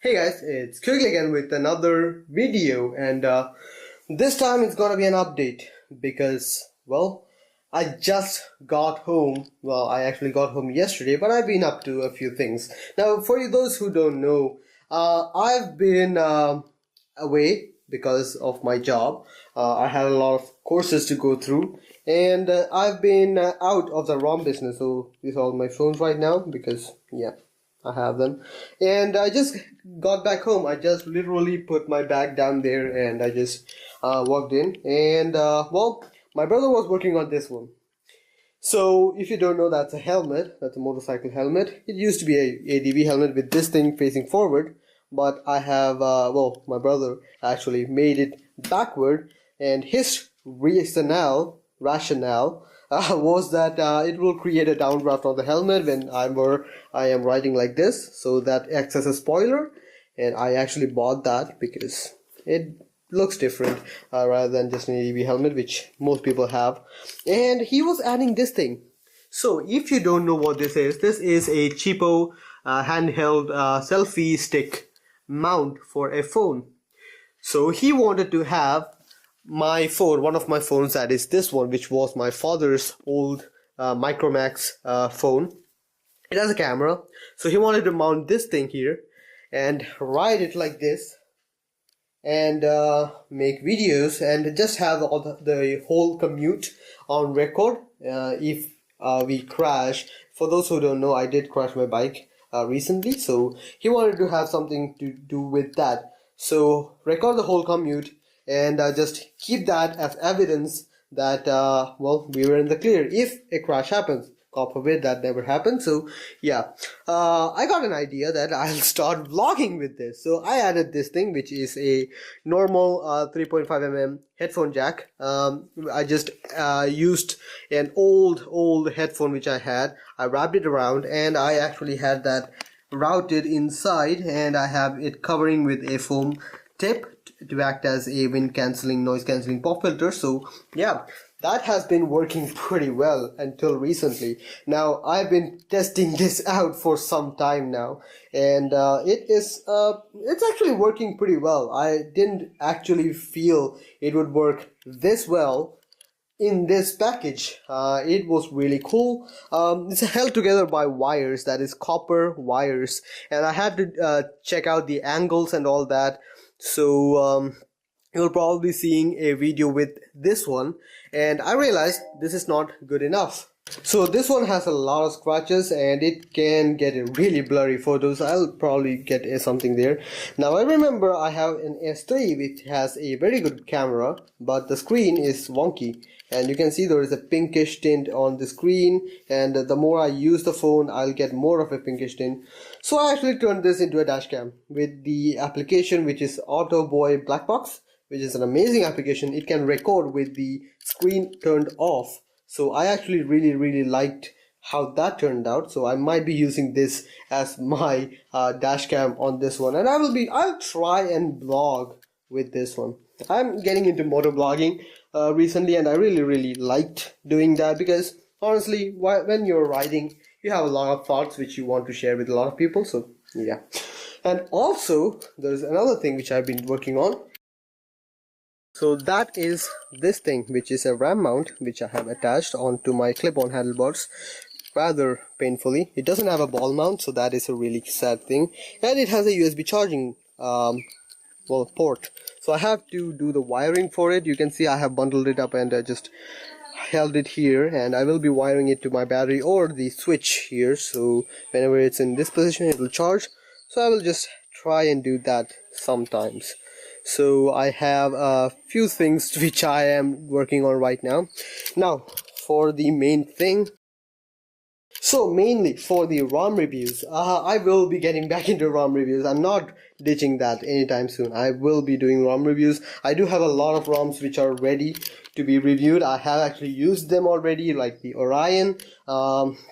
Hey guys, it's Quickly again with another video, and this time it's gonna be an update because, well, I just got home. Well, I actually got home yesterday, but I've been up to a few things. Now, for you those who don't know, I've been away because of my job. I had a lot of courses to go through, and I've been out of the ROM business. So these are all my phones right now because, yeah, I have them. And I just got back home. I just literally put my bag down there and I just walked in. And well, my brother was working on this one. So if you don't know, that's a helmet. That's a motorcycle helmet. It used to be a ADV helmet with this thing facing forward. But I have, well, my brother actually made it backward. And his rationale was that it will create a downdraft on the helmet when I am riding like this, so that acts as a spoiler. And I actually bought that because it looks different rather than just an ADV helmet, which most people have. And he was adding this thing. So if you don't know what this is a cheapo handheld selfie stick mount for a phone. So he wanted to have my phone, one of my phones, that is this one, which was my father's old Micromax phone. It has a camera, so he wanted to mount this thing here and ride it like this and make videos and just have all the whole commute on record if we crash. For those who don't know, I did crash my bike recently, so he wanted to have something to do with that. So record the whole commute and just keep that as evidence that well, we were in the clear if a crash happens. God forbid that never happened. So yeah, I got an idea that I'll start vlogging with this. So I added this thing, which is a normal 3.5mm headphone jack. I just used an old headphone which I had. I wrapped it around and I actually had that routed inside, and I have it covering with a foam tip to act as a wind cancelling, noise cancelling pop filter. So yeah, that has been working pretty well until recently. Now I've been testing this out for some time now, and it's actually working pretty well. I didn't actually feel it would work this well in this package. It was really cool. It's held together by wires, that is copper wires, and I had to check out the angles and all that. So you'll probably be seeing a video with this one, and I realized this is not good enough. So this one has a lot of scratches and it can get really blurry photos. I'll probably get something there. Now I remember I have an S3 which has a very good camera, but the screen is wonky, and you can see there is a pinkish tint on the screen, and the more I use the phone, I'll get more of a pinkish tint. So I actually turned this into a dash cam with the application which is Autoboy Blackbox, which is an amazing application. It can record with the screen turned off. So I actually really liked how that turned out. So I might be using this as my dash cam on this one, and I'll try and vlog with this one. I'm getting into motor vlogging recently, and I really liked doing that because honestly, when you're riding, you have a lot of thoughts which you want to share with a lot of people. So yeah. And also there's another thing which I've been working on. So that is this thing, which is a RAM mount which I have attached onto my clip-on handlebars rather painfully. It doesn't have a ball mount, so that is a really sad thing, and it has a USB charging well, port. So I have to do the wiring for it. You can see I have bundled it up and I just held it here, and I will be wiring it to my battery or the switch here, so whenever it's in this position it will charge. So I will just try and do that sometimes. So I have a few things which I am working on right now. Now for the main thing. So mainly for the ROM reviews, I will be getting back into ROM reviews. I'm not ditching that anytime soon. I will be doing ROM reviews. I do have a lot of ROMs which are ready to be reviewed. I have actually used them already, like the Orion,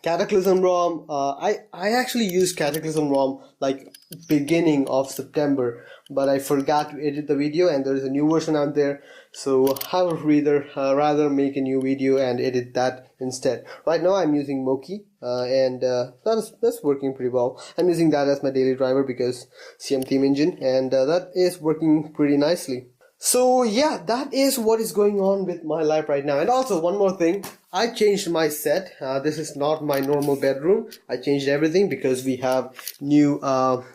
Cataclysm ROM. I actually used Cataclysm ROM like beginning of September, but I forgot to edit the video, and there is a new version out there, so I would rather make a new video and edit that instead. Right now I'm using Moki, and that's working pretty well. I'm using that as my daily driver because CM theme engine, and that is working pretty nicely. So yeah, that is what is going on with my life right now. And also one more thing, I changed my set. This is not my normal bedroom. I changed everything because we have new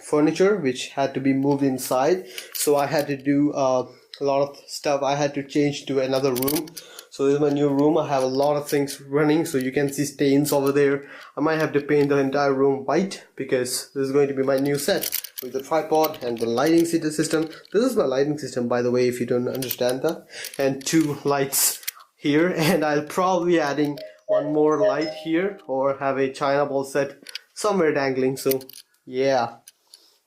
furniture which had to be moved inside. So I had to do a lot of stuff. I had to change to another room. So this is my new room. I have a lot of things running, so you can see stains over there. I might have to paint the entire room white because this is going to be my new set with the tripod and the lighting system. This is my lighting system, by the way, if you don't understand that. And 2 lights here, and I'll probably be adding one more light here or have a China ball set somewhere dangling. So yeah,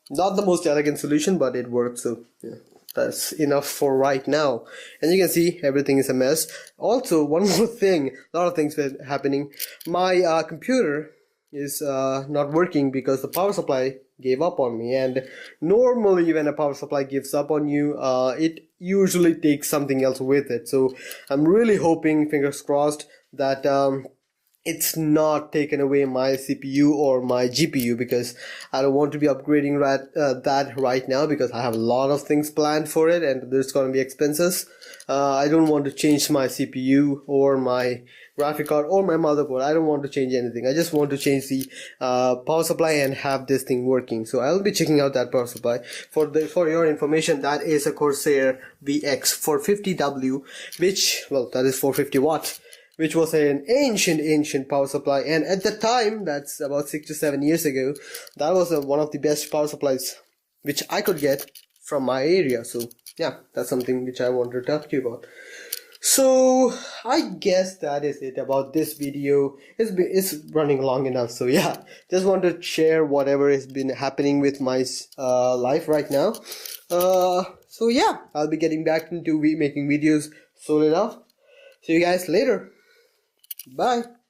not the most elegant solution, but it works. So yeah, that's enough for right now. And you can see everything is a mess. Also, one more thing, a lot of things were happening. My computer is not working because the power supply gave up on me, and normally when a power supply gives up on you, it usually takes something else with it. So I'm really hoping, fingers crossed, that it's not taken away my CPU or my GPU, because I don't want to be upgrading that right now because I have a lot of things planned for it and there's going to be expenses. I don't want to change my CPU or my graphic card or my motherboard. I don't want to change anything. I just want to change the power supply and have this thing working. So I'll be checking out that power supply. For your information, that is a Corsair VX 450W, which, well, that is 450 watt, which was an ancient power supply, and at the time, that's about 6 to 7 years ago, that was one of the best power supplies which I could get from my area. So yeah, that's something which I wanted to talk to you about. So I guess that is it about this video. It's running long enough, so yeah, just want to share whatever has been happening with my life right now. So yeah, I'll be getting back into making videos soon enough. See you guys later. Bye.